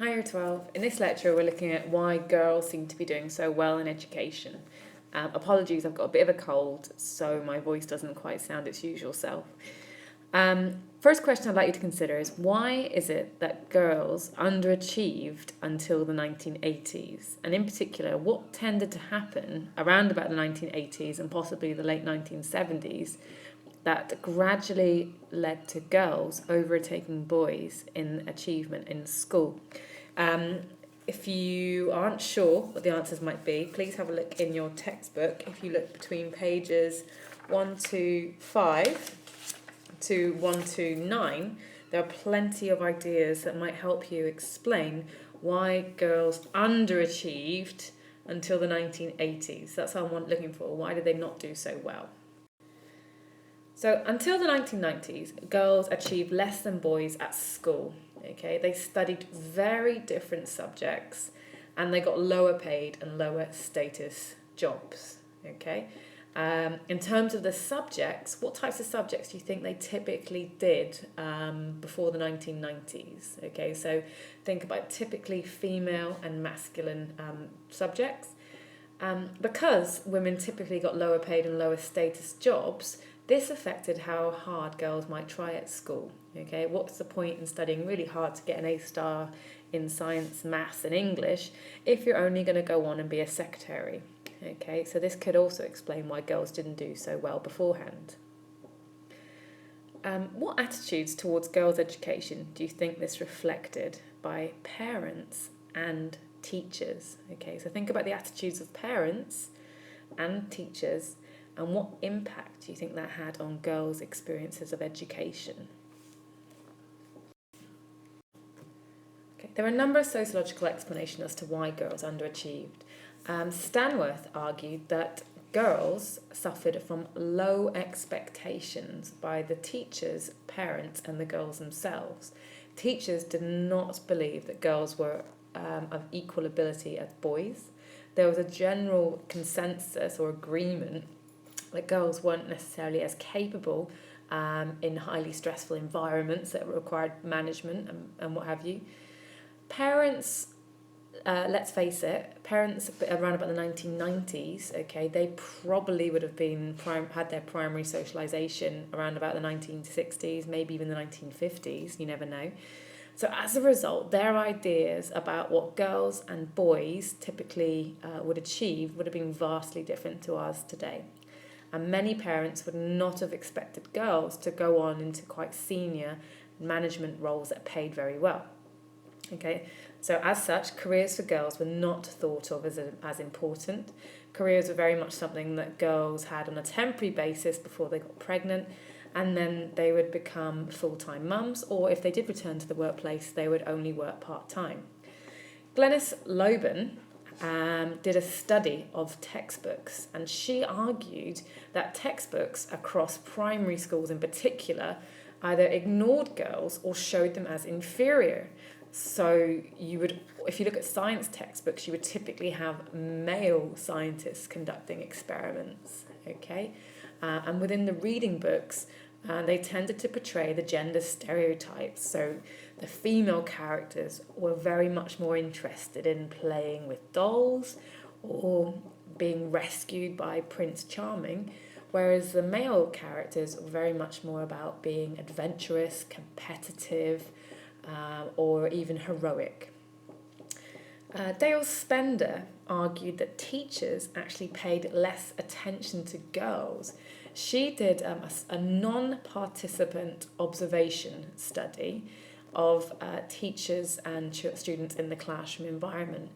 Hi, Year 12. In this lecture, we're looking at why girls seem to be doing so well in education. Apologies, I've got a bit of a cold, so my voice doesn't quite sound its usual self. First question I'd like you to consider is, why is it that girls underachieved until the 1980s? And in particular, what tended to happen around about the 1980s and possibly the late 1970s that gradually led to girls overtaking boys in achievement in school? If you aren't sure what the answers might be, please have a look in your textbook. If you look between pages 125 to 129, there are plenty of ideas that might help you explain why girls underachieved until the 1980s. That's what I'm looking for. Why did they not do so well? So until the 1990s, girls achieved less than boys at school. Okay, they studied very different subjects and they got lower paid and lower status jobs. Okay, in terms of the subjects, what types of subjects do you think they typically did before the 1990s? Okay, so think about typically female and masculine subjects. Because women typically got lower paid and lower status jobs, this affected how hard girls might try at school. Okay, what's the point in studying really hard to get an A star in science, maths and English if you're only going to go on and be a secretary? Okay, so this could also explain why girls didn't do so well beforehand. What attitudes towards girls' education do you think this reflected by parents and teachers? Okay, so think about the attitudes of parents and teachers and what impact do you think that had on girls' experiences of education? Okay, there are a number of sociological explanations as to why girls underachieved. Stanworth argued that girls suffered from low expectations by the teachers, parents, and the girls themselves. Teachers did not believe that girls were of equal ability as boys. There was a general consensus or agreement that girls weren't necessarily as capable in highly stressful environments that required management and what have you. Parents, let's face it, parents around about the 1990s, okay, they probably would have been had their primary socialisation around about the 1960s, maybe even the 1950s, you never know. So as a result, their ideas about what girls and boys typically would achieve would have been vastly different to ours today. And many parents would not have expected girls to go on into quite senior management roles that paid very well. Okay, so as such, careers for girls were not thought of as important. Careers were very much something that girls had on a temporary basis before they got pregnant, and then they would become full-time mums, or if they did return to the workplace, they would only work part-time. Glenys Loban did a study of textbooks, and she argued that textbooks across primary schools in particular either ignored girls or showed them as inferior. So if you look at science textbooks, you would typically have male scientists conducting experiments, okay? And within the reading books, they tended to portray the gender stereotypes. So the female characters were very much more interested in playing with dolls or being rescued by Prince Charming, whereas the male characters were very much more about being adventurous, competitive, or even heroic. Dale Spender argued that teachers actually paid less attention to girls. She did a non-participant observation study of teachers and students in the classroom environment,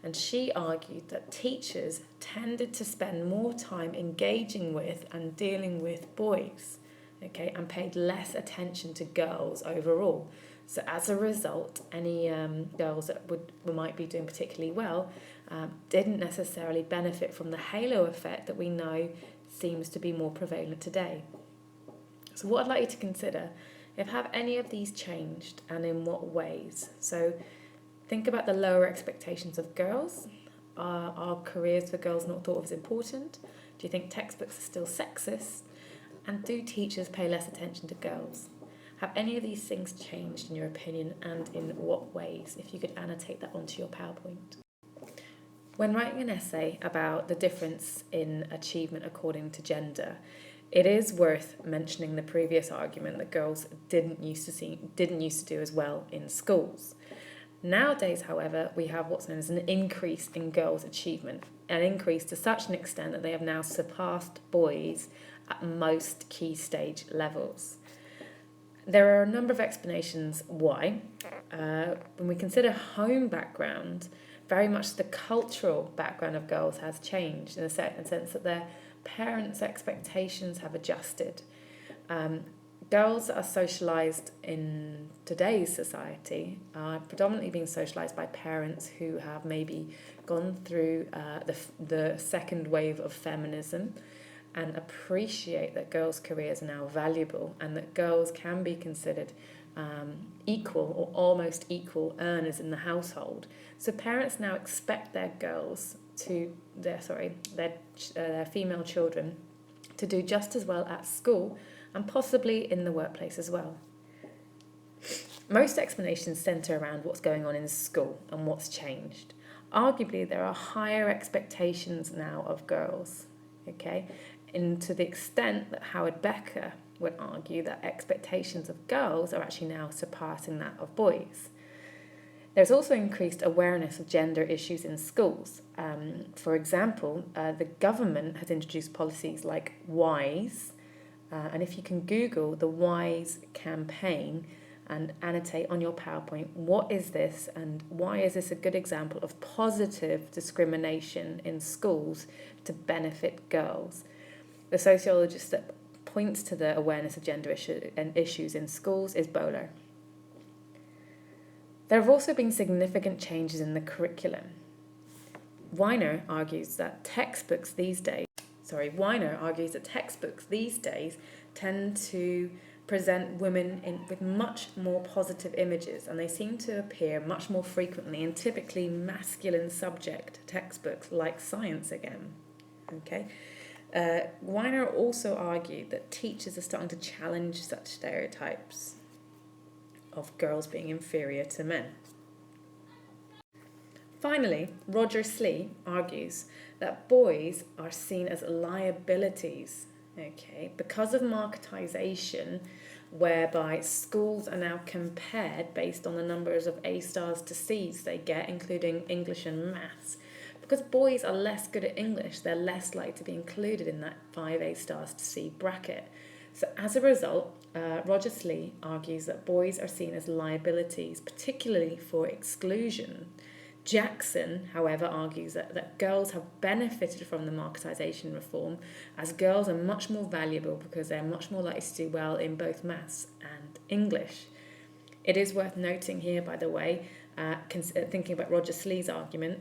and she argued that teachers tended to spend more time engaging with and dealing with boys, okay, and paid less attention to girls overall. So as a result, any girls that might be doing particularly well didn't necessarily benefit from the halo effect that we know seems to be more prevalent today. So what I'd like you to consider, if have any of these changed and in what ways? So think about the lower expectations of girls. Are careers for girls not thought of as important? Do you think textbooks are still sexist? And do teachers pay less attention to girls? Have any of these things changed in your opinion, and in what ways? If you could annotate that onto your PowerPoint. When writing an essay about the difference in achievement according to gender, it is worth mentioning the previous argument that girls didn't used to do as well in schools. Nowadays, however, we have what's known as an increase in girls' achievement, an increase to such an extent that they have now surpassed boys at most key stage levels. There are a number of explanations why. When we consider home background, very much the cultural background of girls has changed in the sense that their parents' expectations have adjusted. Girls are socialised in today's society, are predominantly being socialised by parents who have maybe gone through the second wave of feminism and appreciate that girls' careers are now valuable and that girls can be considered equal or almost equal earners in the household. So parents now expect their female children to do just as well at school and possibly in the workplace as well. Most explanations centre around what's going on in school and what's changed. Arguably, there are higher expectations now of girls, okay? And to the extent that Howard Becker would argue that expectations of girls are actually now surpassing that of boys. There's also increased awareness of gender issues in schools. For example, the government has introduced policies like WISE, and if you can Google the WISE campaign and annotate on your PowerPoint, what is this and why is this a good example of positive discrimination in schools to benefit girls? The sociologist that points to the awareness of gender issues in schools is Bowler. There have also been significant changes in the curriculum. Weiner argues that textbooks these days tend to present women with much more positive images, and they seem to appear much more frequently in typically masculine subject textbooks like science again. Okay. Weiner also argued that teachers are starting to challenge such stereotypes of girls being inferior to men. Finally, Roger Slee argues that boys are seen as liabilities, okay, because of marketisation, whereby schools are now compared based on the numbers of A stars to C's they get, including English and maths. Because boys are less good at English, they're less likely to be included in that 5 A stars to C bracket. So as a result, Roger Slee argues that boys are seen as liabilities, particularly for exclusion. Jackson, however, argues that girls have benefited from the marketisation reform, as girls are much more valuable because they're much more likely to do well in both maths and English. It is worth noting here, by the way, thinking about Roger Slee's argument,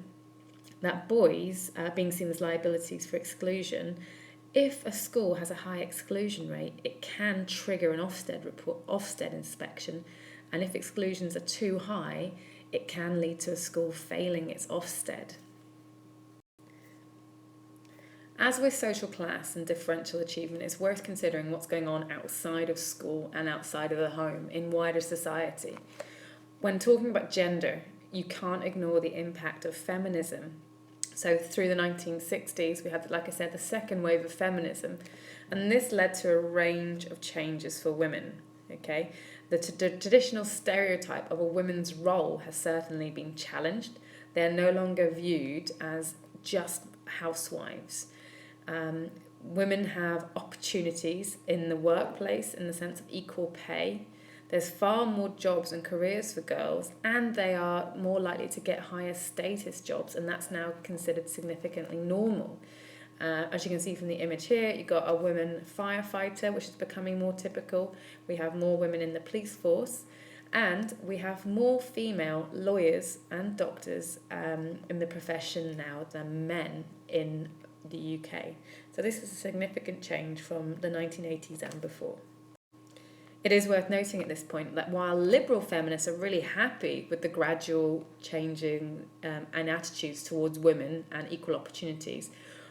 that boys being seen as liabilities for exclusion, if a school has a high exclusion rate, it can trigger an Ofsted inspection, and if exclusions are too high, it can lead to a school failing its Ofsted. As with social class and differential achievement, it's worth considering what's going on outside of school and outside of the home in wider society. When talking about gender, you can't ignore the impact of feminism. So through the 1960s, we had, like I said, the second wave of feminism, and this led to a range of changes for women, okay? The traditional stereotype of a woman's role has certainly been challenged. They're no longer viewed as just housewives. Women have opportunities in the workplace in the sense of equal pay. There's far more jobs and careers for girls, and they are more likely to get higher status jobs, and that's now considered significantly normal. As you can see from the image here, you've got a woman firefighter, which is becoming more typical. We have more women in the police force, and we have more female lawyers and doctors in the profession now than men in the UK. So this is a significant change from the 1980s and before. It is worth noting at this point that while liberal feminists are really happy with the gradual changing and attitudes towards women and equal opportunities,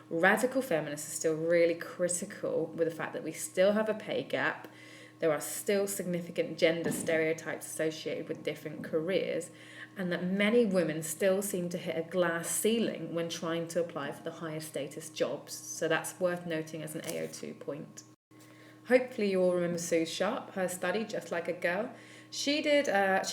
radical feminists are still really critical with the fact that we still have a pay gap, there are still significant gender stereotypes associated with different careers, and that many women still seem to hit a glass ceiling when trying to apply for the higher status jobs. So that's worth noting as an AO2 point. Hopefully you all remember Sue Sharp, her study, Just Like a Girl. She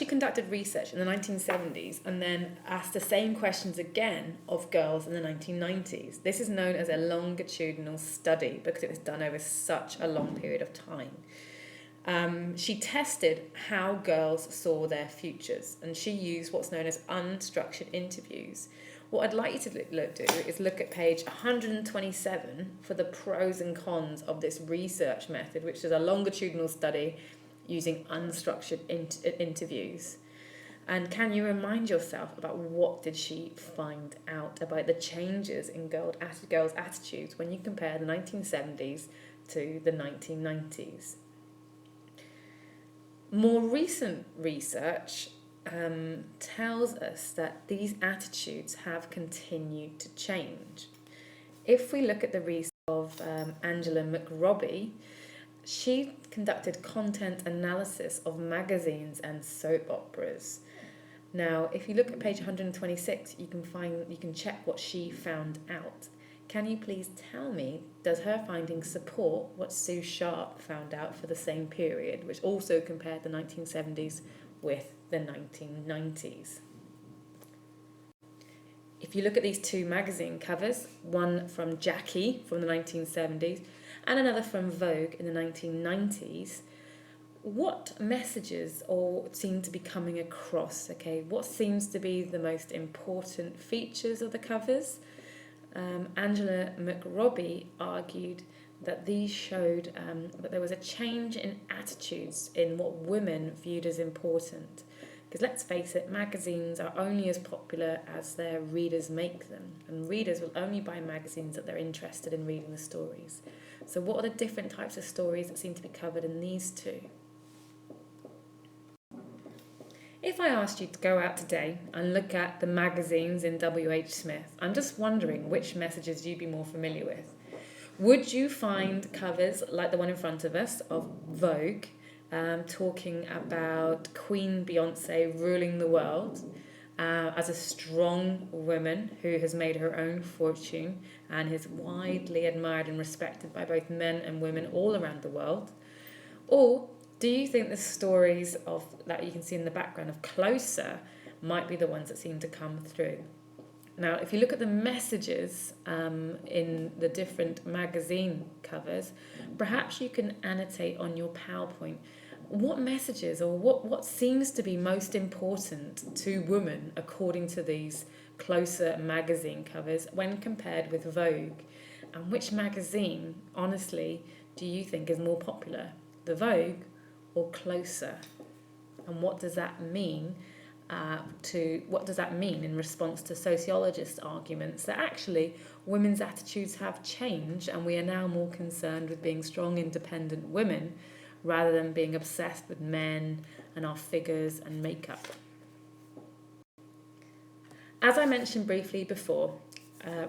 conducted research in the 1970s and then asked the same questions again of girls in the 1990s. This is known as a longitudinal study because it was done over such a long period of time. She tested how girls saw their futures, and she used what's known as unstructured interviews. What I'd like you to do is look at page 127 for the pros and cons of this research method, which is a longitudinal study using unstructured interviews. And can you remind yourself about what did she find out about the changes in girls' attitudes when you compare the 1970s to the 1990s? More recent research tells us that these attitudes have continued to change. If we look at the research of Angela McRobbie, she conducted content analysis of magazines and soap operas. Now, if you look at page 126, you can check what she found out. Can you please tell me, does her findings support what Sue Sharp found out for the same period, which also compared the 1970s with the 1990s? If you look at these two magazine covers, one from Jackie from the 1970s and another from Vogue in the 1990s, what messages all seem to be coming across? Okay, what seems to be the most important features of the covers? Angela McRobbie argued that these showed that there was a change in attitudes in what women viewed as important. Because let's face it, magazines are only as popular as their readers make them, and readers will only buy magazines that they're interested in reading the stories. So what are the different types of stories that seem to be covered in these two? If I asked you to go out today and look at the magazines in W.H. Smith, I'm just wondering which messages you'd be more familiar with. Would you find covers like the one in front of us of Vogue, talking about Queen Beyonce ruling the world as a strong woman who has made her own fortune and is widely admired and respected by both men and women all around the world? Or do you think the stories of that you can see in the background of Closer might be the ones that seem to come through? Now, if you look at the messages in the different magazine covers, perhaps you can annotate on your PowerPoint what messages or what seems to be most important to women according to these Closer magazine covers when compared with Vogue. And which magazine, honestly, do you think is more popular, the Vogue or Closer? And what does that mean in response to sociologists' arguments that actually women's attitudes have changed and we are now more concerned with being strong, independent women rather than being obsessed with men and our figures and makeup? As I mentioned briefly before,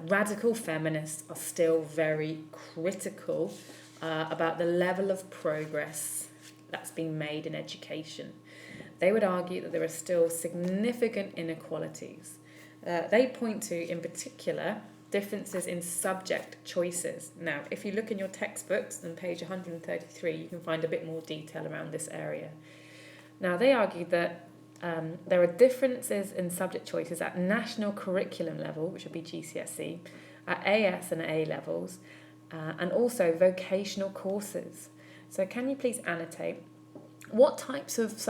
radical feminists are still very critical about the level of progress that's been made in education. They would argue that there are still significant inequalities. They point to, in particular, differences in subject choices. Now, if you look in your textbooks on page 133, you can find a bit more detail around this area. Now, they argue that there are differences in subject choices at national curriculum level, which would be GCSE, at AS and A levels, and also vocational courses. So can you please annotate what types of